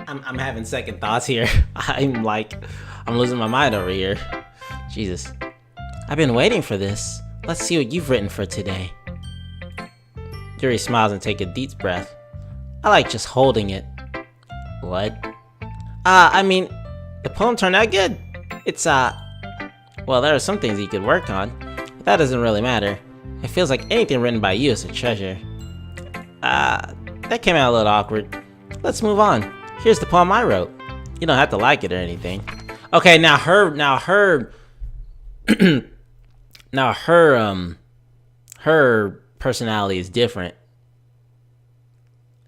I'm having second thoughts here. I'm losing my mind over here. Jesus. I've been waiting for this. Let's see what you've written for today. Yuri smiles and takes a deep breath. I like just holding it. What? I mean, the poem turned out good. It's, well, there are some things you could work on, but that doesn't really matter. It feels like anything written by you is a treasure. That came out a little awkward. Let's move on. Here's the poem I wrote. You don't have to like it or anything. Okay, now her personality is different.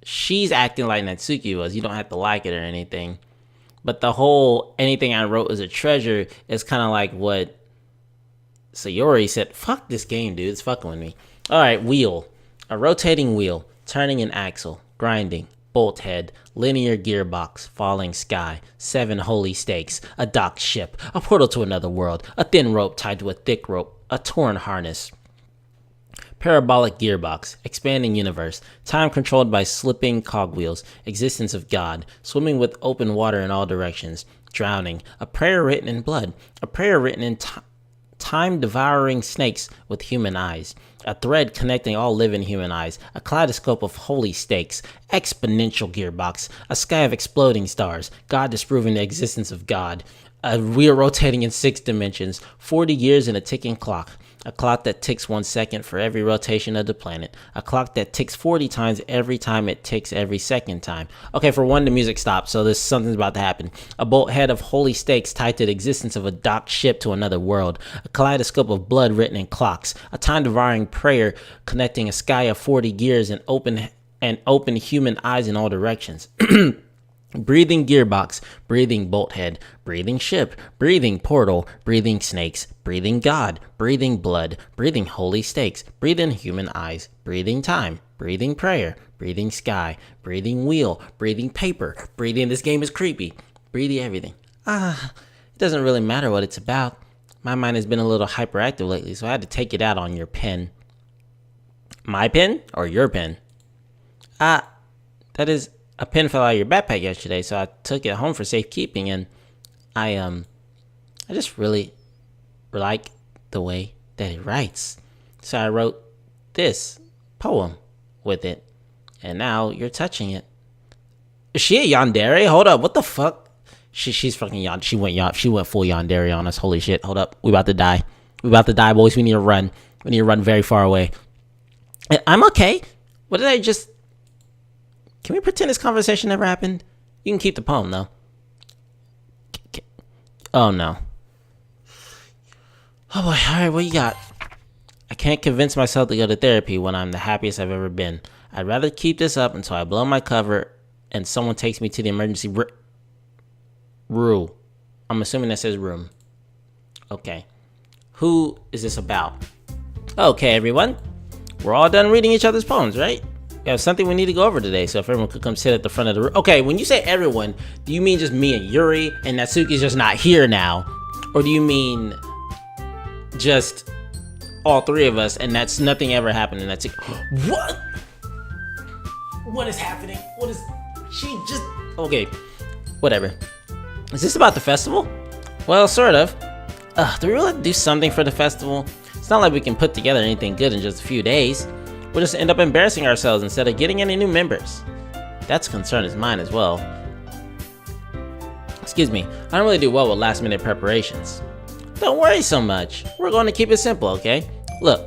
She's acting like Natsuki was. You don't have to like it or anything. But the whole anything I wrote is a treasure is kind of like what Sayori said. Fuck this game, dude. It's fucking with me. Alright, wheel. A rotating wheel. Turning an axle. Grinding. Bolt head. Linear gearbox. Falling sky. 7 holy stakes. A docked ship. A portal to another world. A thin rope tied to a thick rope. A torn harness. Parabolic gearbox, expanding universe, time controlled by slipping cogwheels, existence of God, swimming with open water in all directions, drowning, a prayer written in blood, a prayer written in time-devouring snakes with human eyes, a thread connecting all living human eyes, a kaleidoscope of holy stakes, exponential gearbox, a sky of exploding stars, God disproving the existence of God, a wheel rotating in 6 dimensions, 40 years in a ticking clock, a clock that ticks 1 second for every rotation of the planet. A clock that ticks 40 times every time it ticks every second time. Okay, for one, the music stopped, so there's something's about to happen. A bolt head of holy stakes tied to the existence of a docked ship to another world. A kaleidoscope of blood written in clocks. A time-devouring prayer connecting a sky of 40 gears and open human eyes in all directions. Breathing gearbox, breathing bolt head, breathing ship, breathing portal, breathing snakes, breathing God, breathing blood, breathing holy stakes, breathing human eyes, breathing time, breathing prayer, breathing sky, breathing wheel, breathing paper, breathing this game is creepy, breathing everything. It doesn't really matter what it's about. My mind has been a little hyperactive lately, so I had to take it out on your pen. My pen or your pen? That is... A pen fell out of your backpack yesterday, so I took it home for safekeeping, and I just really like the way that it writes. So I wrote this poem with it, and now you're touching it. Is she a yandere? Hold up, what the fuck? She's fucking yandere. She went full yandere on us. Holy shit, hold up. We about to die. We about to die, boys. We need to run. We need to run very far away. I'm okay. What did I just... Can we pretend this conversation never happened? You can keep the poem, though. Oh, no. Oh, boy. All right, what you got? I can't convince myself to go to therapy when I'm the happiest I've ever been. I'd rather keep this up until I blow my cover and someone takes me to the emergency room. I'm assuming that says room. Okay. Who is this about? Okay, everyone. We're all done reading each other's poems, right? We have something we need to go over today, so if everyone could come sit at the front of the room. Okay, when you say everyone, do you mean just me and Yuri and Natsuki's just not here now? Or do you mean just all 3 of us and that's nothing ever happened and that's it? What? What is happening? What is... She just... Okay, whatever. Is this about the festival? Well, sort of. Do we really have to do something for the festival? It's not like we can put together anything good in just a few days. We'll just end up embarrassing ourselves instead of getting any new members. That's a concern of mine as well. Excuse me, I don't really do well with last minute preparations. Don't worry so much. We're going to keep it simple, okay? Look,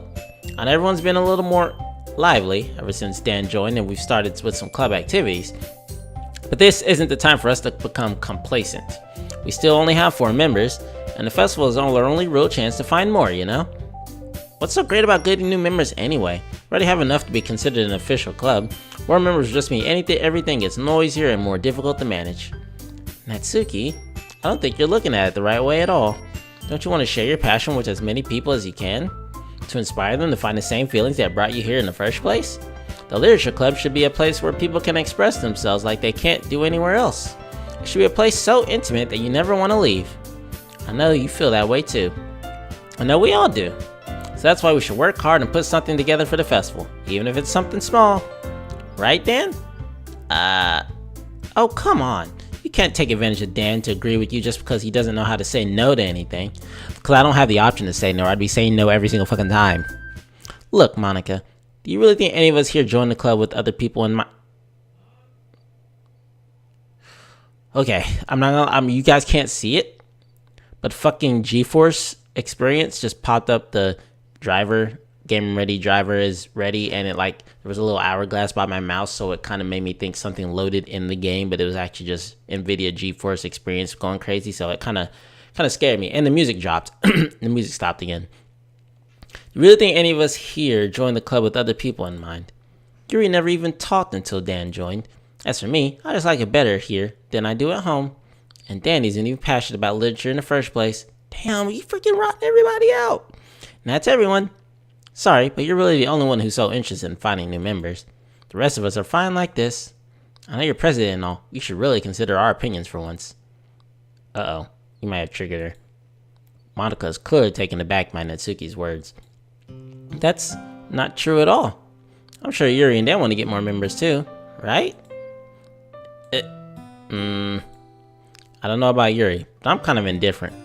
I know everyone's been a little more lively ever since Dan joined and we've started with some club activities. But this isn't the time for us to become complacent. We still only have 4 members, and the festival is our only real chance to find more, you know? What's so great about getting new members anyway? We already have enough to be considered an official club. More members just mean everything gets noisier and more difficult to manage. Natsuki, I don't think you're looking at it the right way at all. Don't you want to share your passion with as many people as you can? To inspire them to find the same feelings that brought you here in the first place? The literature club should be a place where people can express themselves like they can't do anywhere else. It should be a place so intimate that you never want to leave. I know you feel that way too. I know we all do. So that's why we should work hard and put something together for the festival, even if it's something small. Right, Dan? Oh, come on. can't take advantage of Dan to agree with you just because he doesn't know how to say no to anything. Because I don't have the option to say no. I'd be saying no every single fucking time. Look, Monica, do you really think any of us here join the club with other people in my... Okay, I'm not gonna... you guys can't see it, but fucking GeForce Experience just popped up the driver... Game ready, driver is ready, and it like there was a little hourglass by my mouse, so it kind of made me think something loaded in the game, but it was actually just NVIDIA GeForce Experience going crazy, so it kind of scared me. And the music dropped. The music stopped again. You really think any of us here joined the club with other people in mind? Yuri never even talked until Dan joined. As for me, I just like it better here than I do at home. And Dan isn't even passionate about literature in the first place. Damn, you freaking rotting everybody out. And that's everyone. Sorry, but you're really the only one who's so interested in finding new members. The rest of us are fine like this. I know you're president and all. You should really consider our opinions for once. Uh-oh. You might have triggered her. Monica is clearly taken aback by Natsuki's words. That's not true at all. I'm sure Yuri and Dan want to get more members too, right? I don't know about Yuri, but I'm kind of indifferent.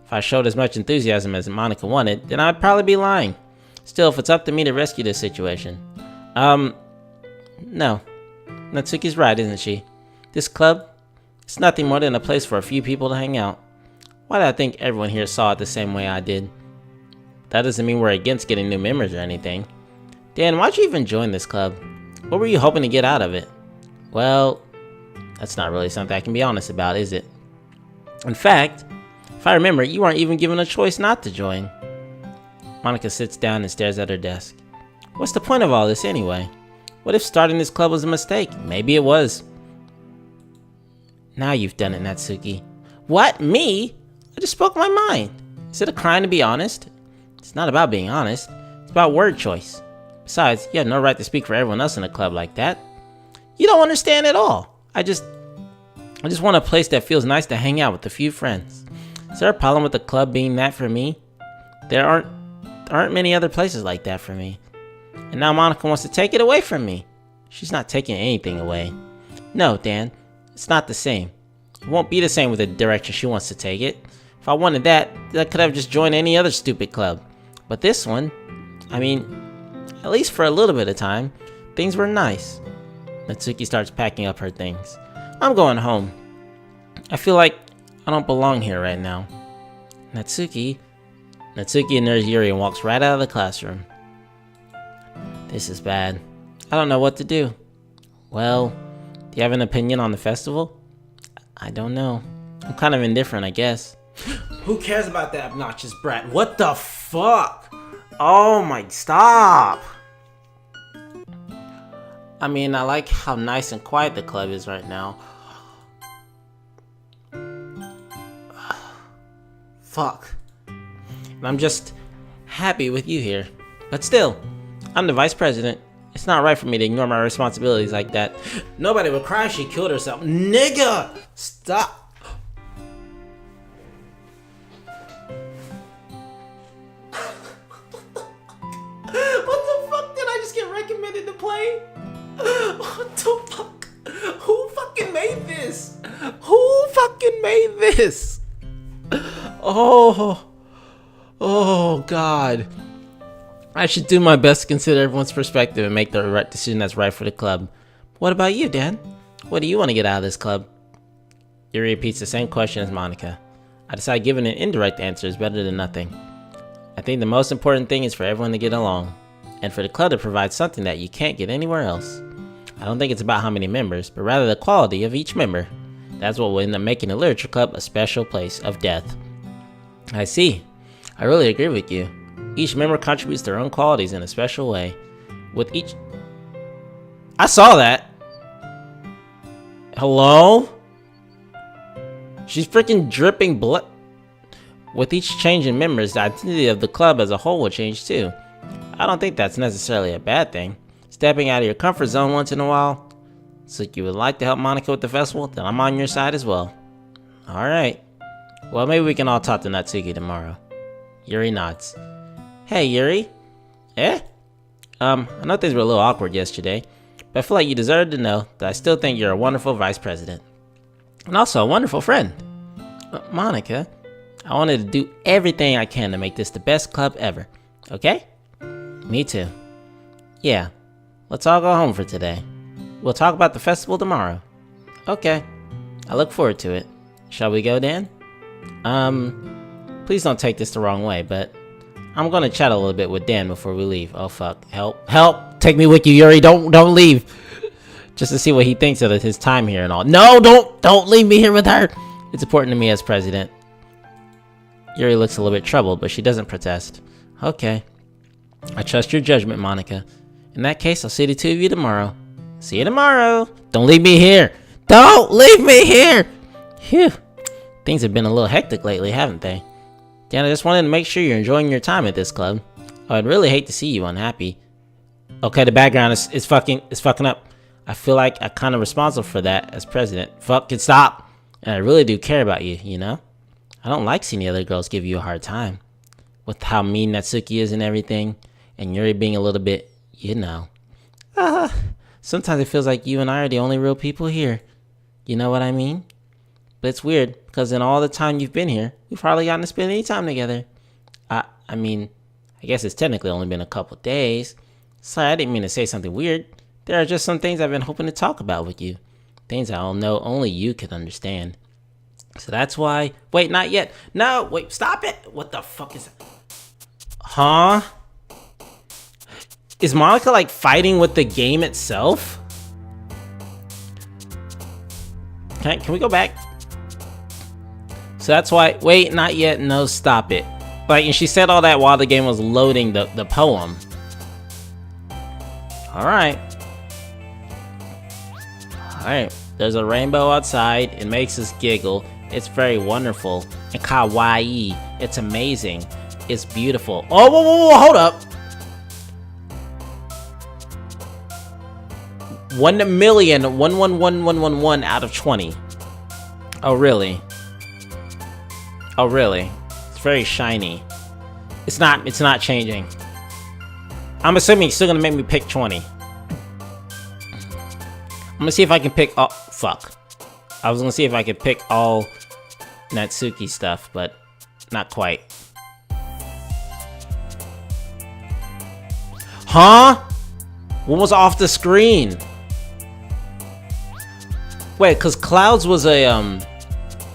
If I showed as much enthusiasm as Monica wanted, then I'd probably be lying. Still, if it's up to me to rescue this situation. No. Natsuki's right, isn't she? This club, it's nothing more than a place for a few people to hang out. Why do I think everyone here saw it the same way I did? That doesn't mean we're against getting new members or anything. Dan, why'd you even join this club? What were you hoping to get out of it? Well, that's not really something I can be honest about, is it? In fact, if I remember, you weren't even given a choice not to join. Monica sits down and stares at her desk. What's the point of all this anyway? What if starting this club was a mistake? Maybe it was. Now you've done it, Natsuki. What? Me? I just spoke my mind. Is it a crime to be honest? It's not about being honest. It's about word choice. Besides, you have no right to speak for everyone else in a club like that. You don't understand at all. I just want a place that feels nice to hang out with a few friends. Is there a problem with the club being that for me? There aren't many other places like that for me. And now Monica wants to take it away from me. She's not taking anything away. No, Dan, it's not the same. It won't be the same with the direction she wants to take it. If I wanted that, I could have just joined any other stupid club. But this one, I mean, at least for a little bit of time, things were nice. Natsuki starts packing up her things. I'm going home. I feel like I don't belong here right now. Natsuki ignores Yuri and walks right out of the classroom. This is bad. I don't know what to do. Well, do you have an opinion on the festival? I don't know. I'm kind of indifferent, I guess. Who cares about that obnoxious brat? What the fuck? Oh my, stop! I mean, I like how nice and quiet the club is right now. Fuck. And I'm just happy with you here. But still, I'm the vice president. It's not right for me to ignore my responsibilities like that. Nobody would cry if she killed herself. Nigga! Stop! What the fuck did I just get recommended to play? What the fuck? Who fucking made this? Who fucking made this? Oh God. I should do my best to consider everyone's perspective and make the right decision that's right for the club. What about you, Dan? What do you want to get out of this club? Yuri repeats the same question as Monica. I decide giving an indirect answer is better than nothing. I think the most important thing is for everyone to get along, and for the club to provide something that you can't get anywhere else. I don't think it's about how many members, but rather the quality of each member. That's what will end up making the literature club a special place of death. I see. I really agree with you. Each member contributes their own qualities in a special way. With each... I saw that! Hello? She's freaking dripping blood. With each change in members, the identity of the club as a whole will change too. I don't think that's necessarily a bad thing. Stepping out of your comfort zone once in a while. So you would like to help Monica with the festival? Then I'm on your side as well. Alright. Well, maybe we can all talk to Natsuki tomorrow. Yuri nods. Hey, Yuri. I know things were a little awkward yesterday, but I feel like you deserve to know that I still think you're a wonderful vice president. And also a wonderful friend. Monica, I wanted to do everything I can to make this the best club ever. Okay? Me too. Yeah. Let's all go home for today. We'll talk about the festival tomorrow. Okay. I look forward to it. Shall we go, Dan? Please don't take this the wrong way, but I'm gonna chat a little bit with Dan before we leave. Oh fuck. Help. Help! Take me with you, Yuri. Don't leave. Just to see what he thinks of his time here and all. No, don't leave me here with her. It's important to me as president. Yuri looks a little bit troubled, but she doesn't protest. Okay. I trust your judgment, Monica. In that case, I'll see the two of you tomorrow. See you tomorrow. Don't leave me here. Don't leave me here. Phew. Things have been a little hectic lately, haven't they? Dan, I just wanted to make sure you're enjoying your time at this club. Oh, I'd really hate to see you unhappy. Okay, the background is fucking up. I feel like I'm kind of responsible for that as president. Fucking stop. And I really do care about you, you know? I don't like seeing the other girls give you a hard time. With how mean Natsuki is and everything. And Yuri being a little bit, you know. Sometimes it feels like you and I are the only real people here. You know what I mean? But it's weird, because in all the time you've been here, we've hardly gotten to spend any time together. I mean, I guess it's technically only been a couple days. Sorry, I didn't mean to say something weird. There are just some things I've been hoping to talk about with you. Things I'll know only you can understand. So that's why... Wait, not yet. No, wait, stop it. What the fuck is that? Huh? Is Monica, like, fighting with the game itself? Can we go back? So that's why... Wait, not yet. No, stop it. Like, and she said all that while the game was loading the poem. Alright. Alright. There's a rainbow outside. It makes us giggle. It's very wonderful. And kawaii. It's amazing. It's beautiful. Oh, whoa, hold up. 1,000,000,111,111 out of 20. Oh, really? Oh, really? It's very shiny. It's not changing. I'm assuming it's still gonna make me pick 20. I'm gonna see if I can pick all... Fuck. I was gonna see if I could pick all Natsuki stuff, but not quite. Huh? What was off the screen? Wait, cause Clouds was a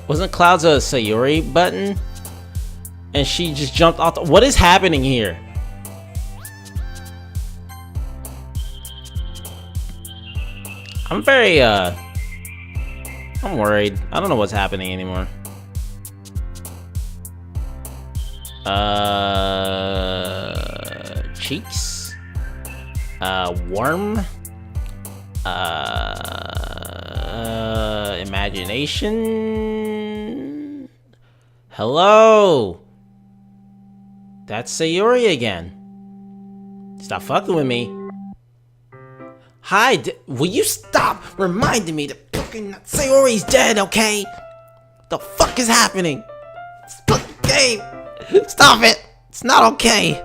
wasn't Clouds a Sayuri button? And she just jumped off the... What is happening here? I'm very I'm worried. I don't know what's happening anymore. Cheeks? Worm? Imagination? Hello? That's Sayuri again. Stop fucking with me. Hi, will you stop reminding me that fucking Sayori's dead, okay? The fuck is happening? Stop the game. Stop it. It's not okay.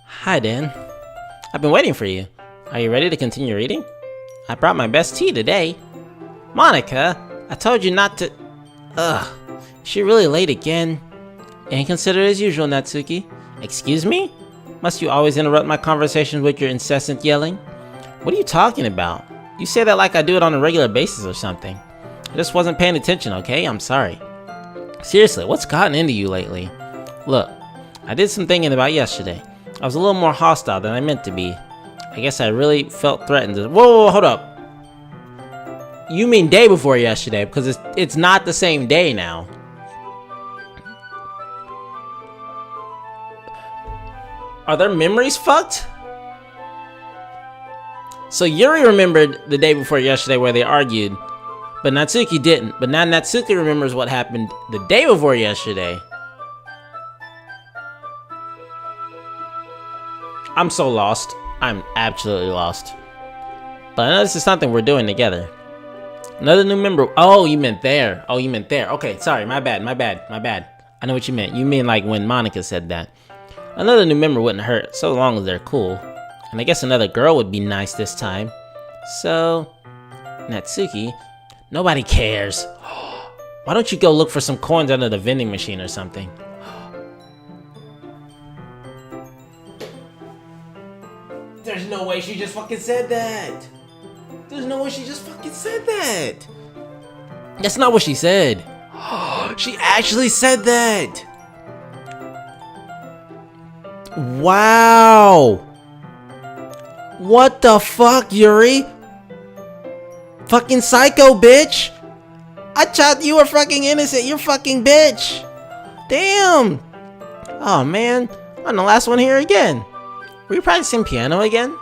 Hi, Dan. I've been waiting for you. Are you ready to continue reading? I brought my best tea today. Monica, I told you not to... Ugh. Is she really late again? Inconsiderate as usual, Natsuki. Excuse me? Must you always interrupt my conversations with your incessant yelling? What are you talking about? You say that like I do it on a regular basis or something. I just wasn't paying attention, okay? I'm sorry. Seriously, what's gotten into you lately? Look, I did some thinking about yesterday. I was a little more hostile than I meant to be. I guess I really felt threatened. Whoa, hold up. You mean day before yesterday, because it's not the same day now. Are their memories fucked? So Yuri remembered the day before yesterday where they argued, but Natsuki didn't. But now Natsuki remembers what happened the day before yesterday. I'm so lost. I'm absolutely lost. But I know this is something we're doing together. Another new member. Oh, you meant there. Oh, you meant there. Okay, sorry. My bad. I know what you meant. You mean like when Monica said that. Another new member wouldn't hurt, so long as they're cool. And I guess another girl would be nice this time. So, Natsuki, nobody cares. Why don't you go look for some coins under the vending machine or something? There's no way she just fucking said that. There's no way she just fucking said that. That's not what she said. She actually said that. Wow. What the fuck, Yuri? Fucking psycho, bitch. I thought you were fucking innocent. You're fucking bitch. Damn. Oh, man. I'm the last one here again. Were you practicing piano again?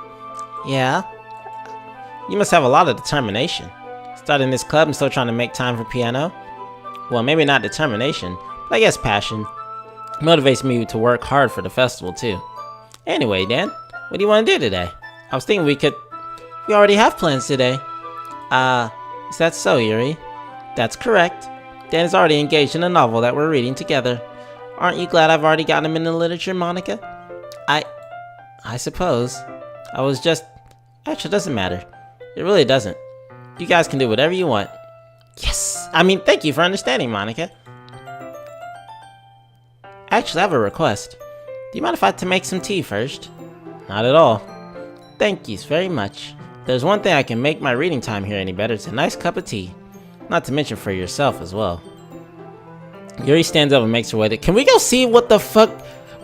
Yeah. You must have a lot of determination. Starting this club and still trying to make time for piano? Well, maybe not determination, but I guess passion. Motivates me to work hard for the festival, too. Anyway, Dan, what do you want to do today? I was thinking we already have plans today. Is that so, Yuri? That's correct. Dan is already engaged in a novel that we're reading together. Aren't you glad I've already gotten him into literature, Monica? I suppose. Actually, it doesn't matter. It really doesn't. You guys can do whatever you want. Yes! Thank you for understanding, Monica. Actually, I have a request. Do you mind if I make some tea first? Not at all. Thank you very much. If there's one thing I can make my reading time here any better, it's a nice cup of tea. Not to mention for yourself as well. Yuri stands up and makes her way to... Can we go see what the fuck...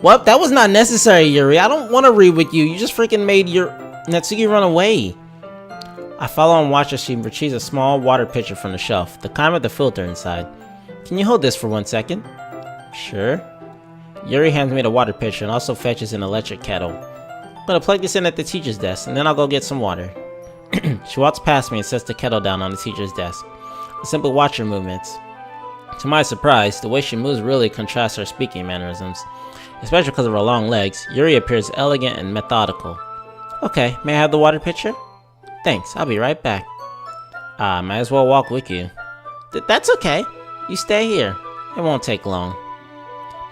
What? That was not necessary, Yuri. I don't want to read with you. You just freaking made your Natsuki run away. I follow and watch as she retrieves a small water pitcher from the shelf, the kind with the filter inside. Can you hold this for 1 second? Sure. Yuri hands me the water pitcher and also fetches an electric kettle. I'm gonna plug this in at the teacher's desk and then I'll go get some water. She walks past me and sets the kettle down on the teacher's desk. I simply watch her movements. To my surprise, the way she moves really contrasts her speaking mannerisms. Especially because of her long legs, Yuri appears elegant and methodical. Okay, may I have the water pitcher? Thanks, I'll be right back. Might as well walk with you. That's okay. You stay here. It won't take long.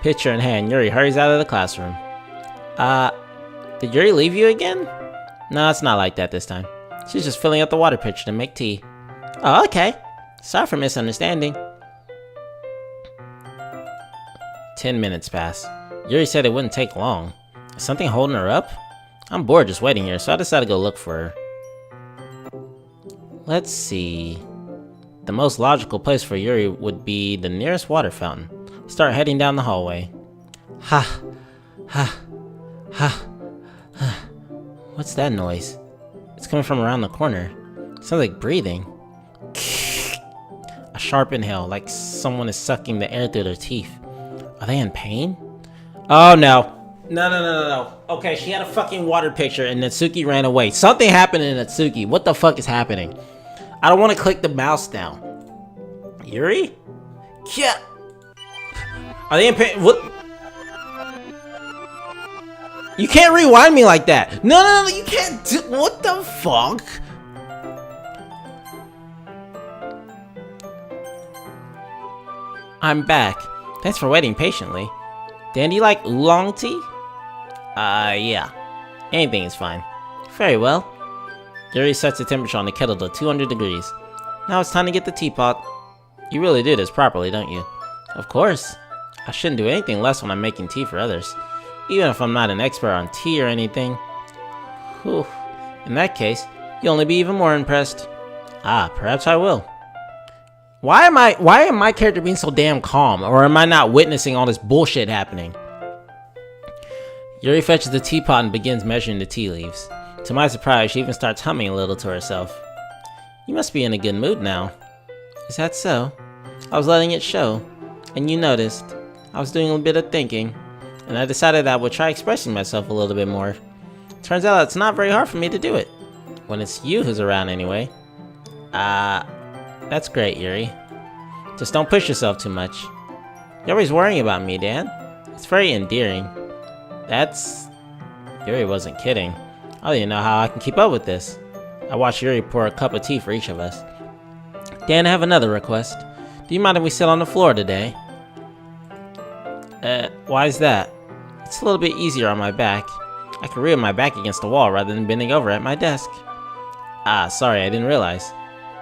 Pitcher in hand, Yuri hurries out of the classroom. Did Yuri leave you again? No, it's not like that this time. She's just filling up the water pitcher to make tea. Oh, okay. Sorry for misunderstanding. 10 minutes pass. Yuri said it wouldn't take long. Is something holding her up? I'm bored just waiting here, so I decided to go look for her. Let's see. The most logical place for Yuri would be the nearest water fountain. Start heading down the hallway. Ha. What's that noise? It's coming from around the corner. It sounds like breathing. A sharp inhale, like someone is sucking the air through their teeth. Are they in pain? Oh no. No. Okay, she had a fucking water pitcher and Natsuki ran away. Something happened to Natsuki. What the fuck is happening? I don't want to click the mouse now. Yuri? Yeah. Are they in pain? What? You can't rewind me like that. No, you can't do. What the fuck? I'm back. Thanks for waiting patiently. Dan, do you like oolong tea? Yeah. Anything is fine. Very well. Yuri sets the temperature on the kettle to 200 degrees. Now it's time to get the teapot. You really do this properly, don't you? Of course. I shouldn't do anything less when I'm making tea for others. Even if I'm not an expert on tea or anything. Whew. In that case, you'll only be even more impressed. Perhaps I will. Why am my character being so damn calm? Or am I not witnessing all this bullshit happening? Yuri fetches the teapot and begins measuring the tea leaves. To my surprise, she even starts humming a little to herself. You must be in a good mood now. Is that so? I was letting it show. And you noticed. I was doing a bit of thinking. And I decided I would try expressing myself a little bit more. Turns out it's not very hard for me to do it. When it's you who's around anyway. That's great, Yuri. Just don't push yourself too much. You're always worrying about me, Dan. It's very endearing. Yuri wasn't kidding. I don't even know how I can keep up with this. I watched Yuri pour a cup of tea for each of us. Dan, I have another request. Do you mind if we sit on the floor today? Why is that? It's a little bit easier on my back. I can read with my back against the wall rather than bending over at my desk. Ah, sorry, I didn't realize.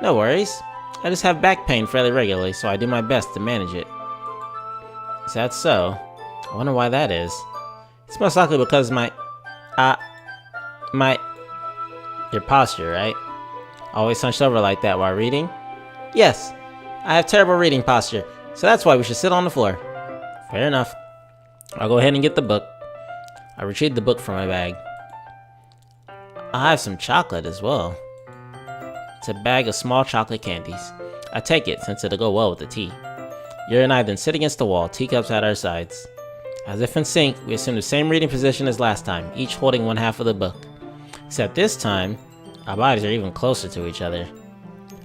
No worries. I just have back pain fairly regularly, so I do my best to manage it. Is that so? I wonder why that is. It's most likely because your posture, right? Always hunched over like that while reading? Yes, I have terrible reading posture, so that's why we should sit on the floor. Fair enough. I'll go ahead and get the book. I retrieved the book from my bag. I have some chocolate as well. It's a bag of small chocolate candies. I take it since it'll go well with the tea. Yuri and I then sit against the wall, teacups at our sides. As if in sync, we assume the same reading position as last time, each holding one half of the book. Except this time, our bodies are even closer to each other.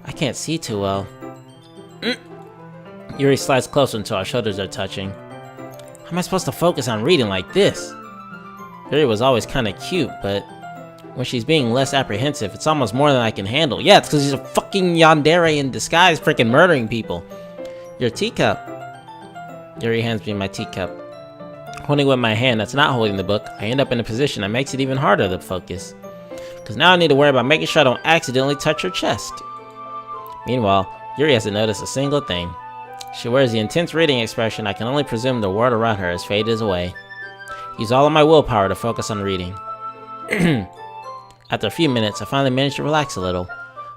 I can't see too well. Yuri slides closer until our shoulders are touching. How am I supposed to focus on reading like this? Yuri was always kinda cute, but when she's being less apprehensive, it's almost more than I can handle. Yeah, it's because she's a fucking yandere in disguise, freaking murdering people. Your teacup. Yuri hands me my teacup. Holding it with my hand that's not holding the book, I end up in a position that makes it even harder to focus. Because now I need to worry about making sure I don't accidentally touch her chest. Meanwhile, Yuri hasn't noticed a single thing. She wears the intense reading expression I can only presume the world around her has faded away. Use all of my willpower to focus on reading. After a few minutes, I finally managed to relax a little.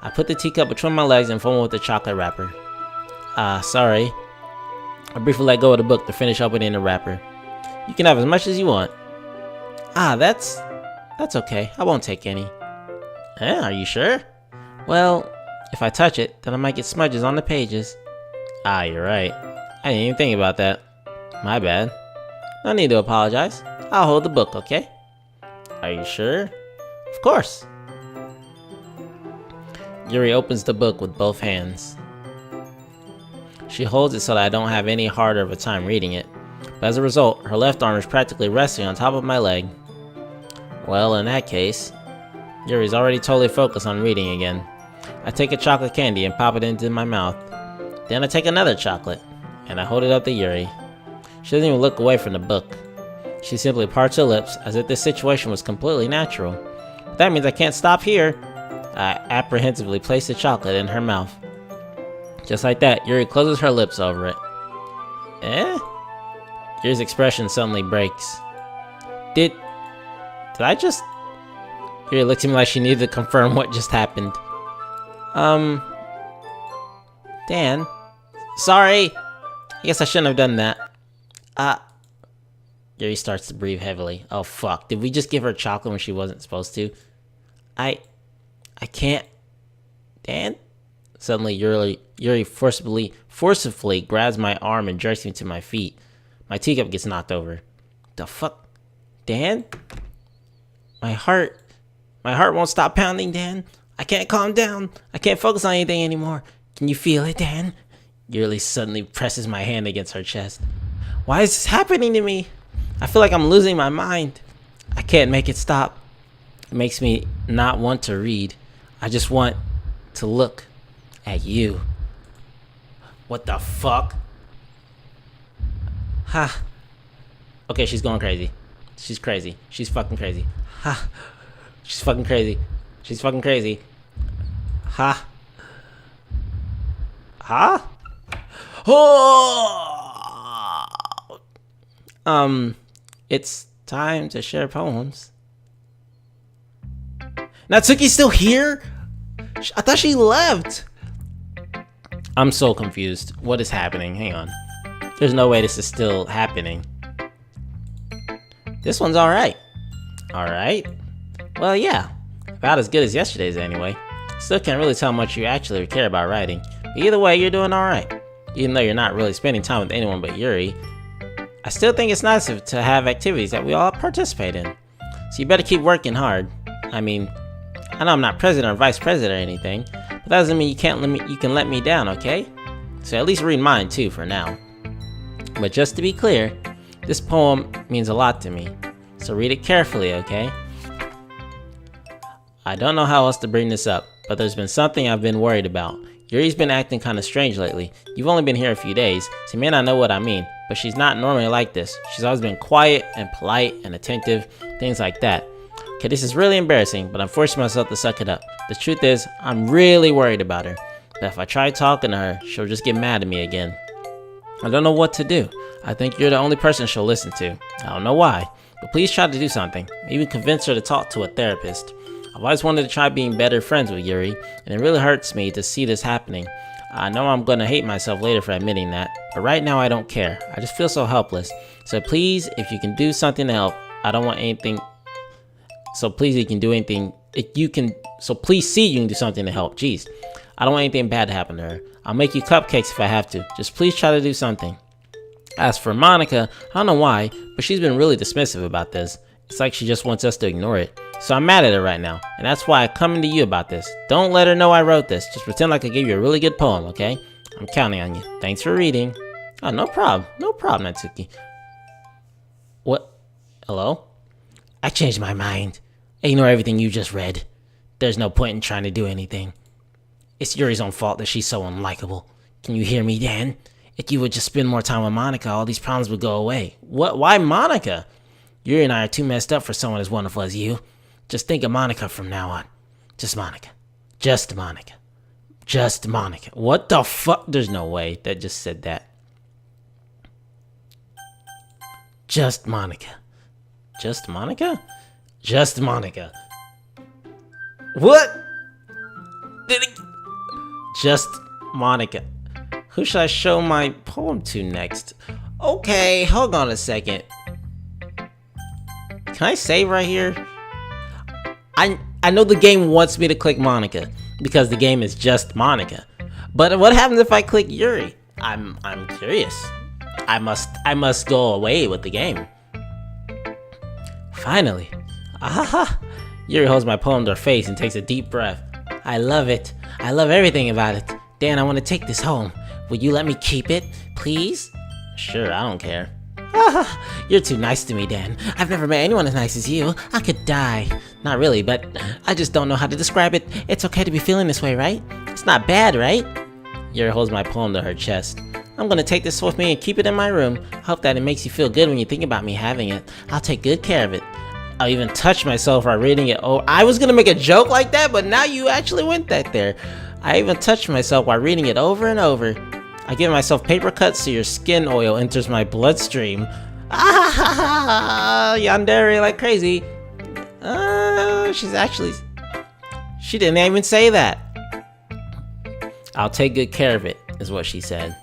I put the teacup between my legs and fumbled with the chocolate wrapper. Sorry. I briefly let go of the book to finish opening the wrapper. You can have as much as you want. That's okay. I won't take any. Are you sure? Well, if I touch it, then I might get smudges on the pages. You're right. I didn't even think about that. My bad. No need to apologize. I'll hold the book, okay? Are you sure? Of course. Yuri opens the book with both hands. She holds it so that I don't have any harder of a time reading it. But as a result, her left arm is practically resting on top of my leg. Well, in that case, Yuri's already totally focused on reading again. I take a chocolate candy and pop it into my mouth. Then I take another chocolate, and I hold it up to Yuri. She doesn't even look away from the book. She simply parts her lips as if this situation was completely natural. But that means I can't stop here. I apprehensively place the chocolate in her mouth. Just like that, Yuri closes her lips over it. Yuri's expression suddenly breaks. Did I just... Yuri looked at me like she needed to confirm what just happened. Dan? Sorry! I guess I shouldn't have done that. Yuri starts to breathe heavily. Oh fuck, did we just give her chocolate when she wasn't supposed to? I can't... Dan? Suddenly, Yuri forcibly grabs my arm and jerks me to my feet. My teacup gets knocked over. The fuck? Dan? My heart won't stop pounding, Dan. I can't calm down. I can't focus on anything anymore. Can you feel it, Dan? Yuri suddenly presses my hand against her chest. Why is this happening to me? I feel like I'm losing my mind. I can't make it stop. It makes me not want to read. I just want to look at you. What the fuck? Ha. Okay, she's going crazy. She's crazy. She's fucking crazy. Ha. She's fucking crazy. She's fucking crazy. Ha. Ha? Oh! It's time to share poems. Natsuki's still here? I thought she left. I'm so confused. What is happening? Hang on. There's no way this is still happening. This one's alright. Alright? Well, yeah. About as good as yesterday's anyway. Still can't really tell how much you actually care about writing. But either way, you're doing alright. Even though you're not really spending time with anyone but Yuri, I still think it's nice to have activities that we all participate in. So you better keep working hard. I mean, I know I'm not president or vice president or anything, but that doesn't mean you can let me down, okay? So at least read mine too for now. But just to be clear, this poem means a lot to me. So read it carefully, okay? I don't know how else to bring this up, but there's been something I've been worried about. Yuri's been acting kinda strange lately. You've only been here a few days, so you may not know what I mean, but she's not normally like this. She's always been quiet and polite and attentive, things like that. Okay, this is really embarrassing, but I'm forcing myself to suck it up. The truth is, I'm really worried about her. That if I try talking to her, she'll just get mad at me again. I don't know what to do. I think you're the only person she'll listen to. I don't know why, but please try to do something. Maybe convince her to talk to a therapist. I've always wanted to try being better friends with Yuri, and it really hurts me to see this happening. I know I'm gonna hate myself later for admitting that, but right now I don't care. I just feel so helpless. So please, if you can do something to help, I don't want anything. So please, you can do anything. So please see you can do something to help. Jeez, I don't want anything bad to happen to her. I'll make you cupcakes if I have to. Just please try to do something. As for Monica, I don't know why, but she's been really dismissive about this. It's like she just wants us to ignore it. So I'm mad at her right now, and that's why I'm coming to you about this. Don't let her know I wrote this. Just pretend like I gave you a really good poem, okay? I'm counting on you. Thanks for reading. Oh, no problem. No problem, Natsuki. What? Hello? I changed my mind. Ignore everything you just read. There's no point in trying to do anything. It's Yuri's own fault that she's so unlikable. Can you hear me, Dan? If you would just spend more time with Monica, all these problems would go away. What? Why Monica? Yuri and I are too messed up for someone as wonderful as you. Just think of Monica from now on. Just Monica. Just Monica. Just Monica. What the fuck? There's no way that just said that. Just Monica. Just Monica? Just Monica. What? Just Monica. Who should I show my poem to next? Okay, hold on a second. Can I save right here? I know the game wants me to click Monica because the game is just Monica. But what happens if I click Yuri? I'm curious. I must go away with the game. Finally. Ahaha. Yuri holds my poem to her face and takes a deep breath. I love it. I love everything about it. Dan, I want to take this home. Will you let me keep it, please? Sure, I don't care. You're too nice to me, Dan. I've never met anyone as nice as you. I could die. Not really, but I just don't know how to describe it. It's okay to be feeling this way, right? It's not bad, right? Yuri holds my poem to her chest. I'm gonna take this with me and keep it in my room. Hope that it makes you feel good when you think about me having it. I'll take good care of it. I'll even touch myself while reading it. Oh, I was gonna make a joke like that, but now you actually went that there. I even touched myself while reading it over and over. I give myself paper cuts so your skin oil enters my bloodstream. Ah, yandere like crazy. She didn't even say that. I'll take good care of it, is what she said.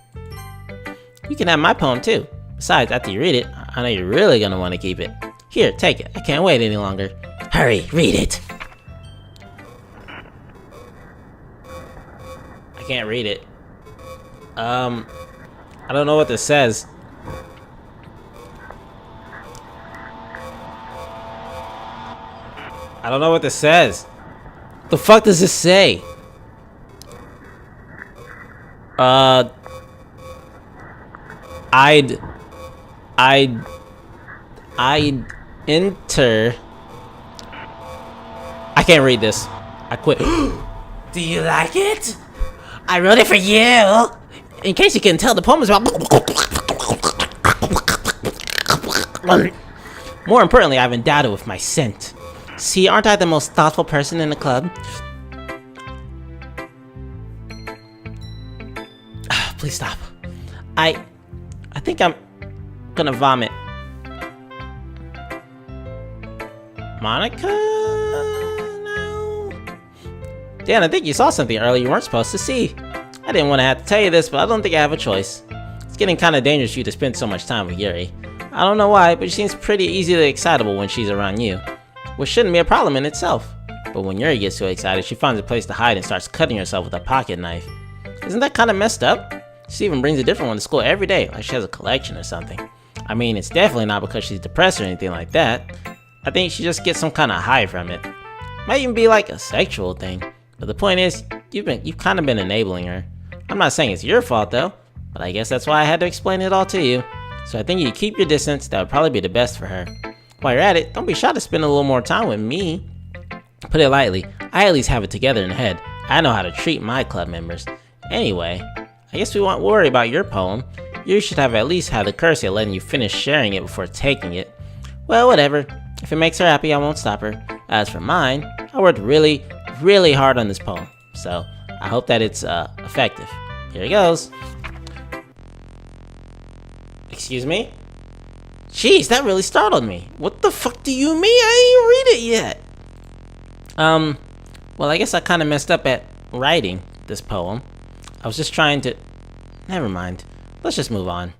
You can have my poem too. Besides, after you read it, I know you're really gonna want to keep it. Here, take it. I can't wait any longer. Hurry, read it. I can't read it. I don't know what this says. I don't know what this says. The fuck does this say? I'd enter. I can't read this. I quit. Do you like it? I wrote it for you. In case you can tell, the poem is about. More importantly, I've endowed it with my scent. See, aren't I the most thoughtful person in the club? Please stop. I think I'm gonna vomit. Monica? No? Dan, I think you saw something earlier you weren't supposed to see. I didn't want to have to tell you this, but I don't think I have a choice. It's getting kind of dangerous for you to spend so much time with Yuri. I don't know why, but she seems pretty easily excitable when she's around you. Which shouldn't be a problem in itself. But when Yuri gets too excited, she finds a place to hide and starts cutting herself with a pocket knife. Isn't that kind of messed up? She even brings a different one to school every day, like she has a collection or something. I mean, it's definitely not because she's depressed or anything like that. I think she just gets some kind of high from it. Might even be like a sexual thing. But the point is, you've kind of been enabling her. I'm not saying it's your fault though, but I guess that's why I had to explain it all to you. So I think you keep your distance, that would probably be the best for her. While you're at it, don't be shy to spend a little more time with me. Put it lightly, I at least have it together in the head. I know how to treat my club members. Anyway, I guess we won't worry about your poem. You should have at least had the courtesy of letting you finish sharing it before taking it. Well, whatever. If it makes her happy, I won't stop her. As for mine, I worked really, really hard on this poem, so I hope that it's effective. Here it goes. Excuse me? Jeez, that really startled me. What the fuck do you mean? I didn't even read it yet. Well, I guess I kind of messed up at writing this poem. I was just trying to... Never mind. Let's just move on.